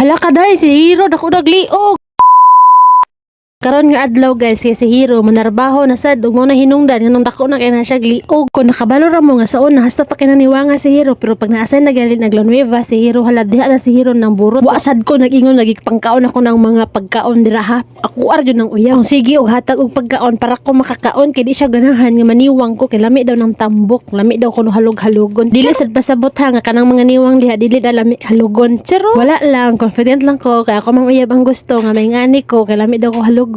Hala ka dai si Hero dako nagliog. Karon nga adlaw guys, si Hero manarbaho na sad ug mo na hinungdan nganong dako na kay na siya gliog. Kun nakabalo ra mo nga sa una hasta pa kinaniwanga si Hero, pero pag naasay na gali naglanueva si Hero, hala diha na si Hero nang burot. Wasad ko nagingon nagipangkaon ako ng mga pagkaon dira ha. Ako arjo nang uyaw. Sige og hatag og pagkaon para ko makakaon kay di siya ganahan nga maniwang ko kay lami daw ng tambok, lami daw kuno halog-halogon. Dili sad pasabot ha nga kanang mga niwang diha dili da lami halogon. Pero wala lang, confident lang ko kay ako mang uyab ang gusto nga may ngani ko kay lami daw ko halogon.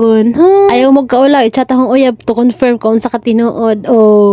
Ayaw mo kaula, i-chat akong uyab to confirm kung sa katinuod.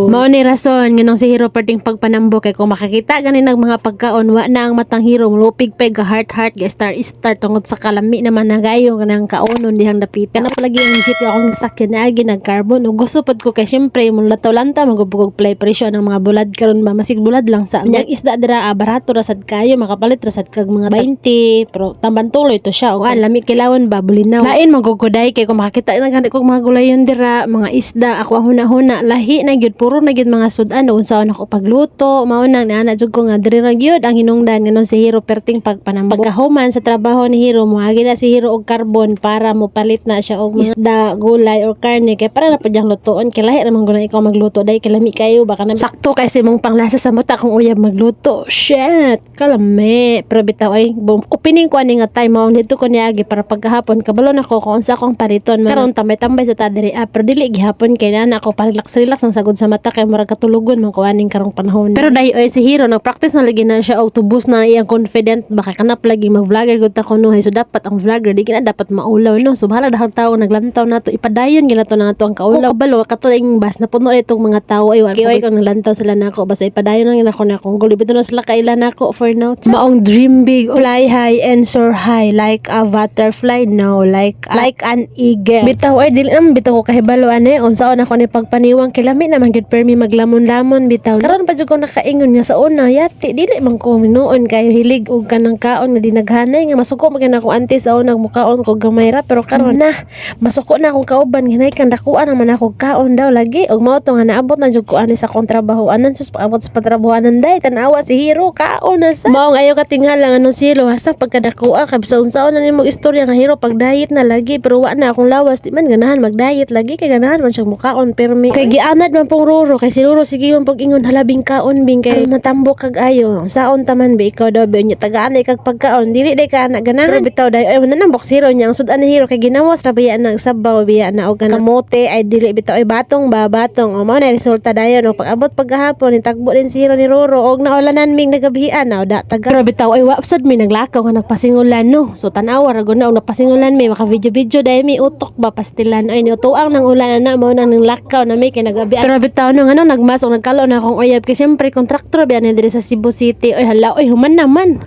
Mao ni rason nganong si Hero perting pagpanambo kay kung makakita ganin ng mga pagkaon wa na ang matang Hero mulupig peg ka heart ga star tungod sa kalami naman nagayo kanang kaonon dihang dapit. Kana palagi ang jeep akong sakyan na agi nag-carbon ug gusto pod ko kay syempre mun lataw-lanta magubugog play presyo ng mga bulad karon ba masig bulad lang sa nyang isda dira barato ra sad kayo makapalit ra sad kag mga 20 pero tamban tuloy to siya ug lami kilawon ba bulinaw. Lain maguguday kay kung makakita na gani kog mga gulayon dira, mga isda, ako ang huna-huna, lahi na gyud puro na gyud mga sudan unsaon ako pagluto, mao nang niana jud ko nga diri ra gyud ang hinungdan nganon si Hero perting pagpanambok. Pagkahuman sa trabaho ni Hero, moagi na si Hero og carbon para mo palit na siya og isda, gulay or karne kay para na padyang lutoon kay lahi ra man guna ikaw magluto dai kay lami kayo baka na sakto kay si mong panglasa sa mata kung uyab magluto. Shit, kalame. Pero bitaw ay opening ko ani nga time mo dito ko niagi para pagkahapon kabalo na ko kung unsa akong paliton karon tambay-tambay sa tadiri pero dili gihapon kay na ako relax ang sagod sa mata kay murag katulugon man ko aning karong panahon. Pero dahil si Hero nagpractice na lagi na siya og tubos na iyang confident baka kanap lagi mag-vlogger gud ta kuno so dapat ang vlogger di kina dapat maulaw no so bahala dahang tawo naglantaw nato ipadayon ginato na nato ang kaulaw kabalo katuing bas na puno itong mga tawo ay kay kung naglantaw sila nako basta ipadayon lang nako na akong gulo bitaw na sila kaila nako for now. Maong dream big, fly high and soar high like a butterfly no like an eagle. Bitaw ay dili naman bitaw ko kahibalo ani unsaon ako ni pagpaniwang kay lami naman gid permi maglamon-lamon bitaw. Karon pa jud ko nakaingon nga sa una yati dili man ko minuon kayo hilig og kanang kaon nga dinaghanay nga masuko man ako anti sa unang mukaon ko gamay ra pero karon na masuko na akong kauban hinay kan dakuan naman ako kaon daw lagi og mao to nga naabot na jud ko ani sa kontrabahoanan sus paabot sa patrabahoanan day tan-awa si Hero kaon na sa mao ayo katingala nga si Hero hasta pagkadakua kay sa unsaon na nimo istorya nga Hero pag diet na lagi pero wa na akong lawas di man ganahan mag-diet lagi kay ganahan man siyang mukaon pero kay gianad man pong Roro kay si Roro sige man pag ingon halabing kaon bing kay matambok kag ayo saon taman ba ikaw daw ba nya tagaan kag pagkaon dili day ka na ganahan pero bitaw day ay mananambok si Hero nya ang sudan ni Hero kay ginawas ra biya na sabaw biya na og kamote ay dili bitaw ay batong o mao na resulta dayon og pag-abot paghapon nitagbo din si Hero ni Roro og naulanan ming nagabihan na da taga pero bitaw ay wapsad mi naglakaw nga nagpasingulan no so tanawa ra guna og nagpasingulan mi maka video day mi utok ba pastilan ay ni utuang nang ulan na mao nang lakaw na mi kay nagabi pero bitaw no ngano nagmas og nagkalo na akong uyab kay syempre kontraktor biya ni diri sa Cebu City oy hala oy human naman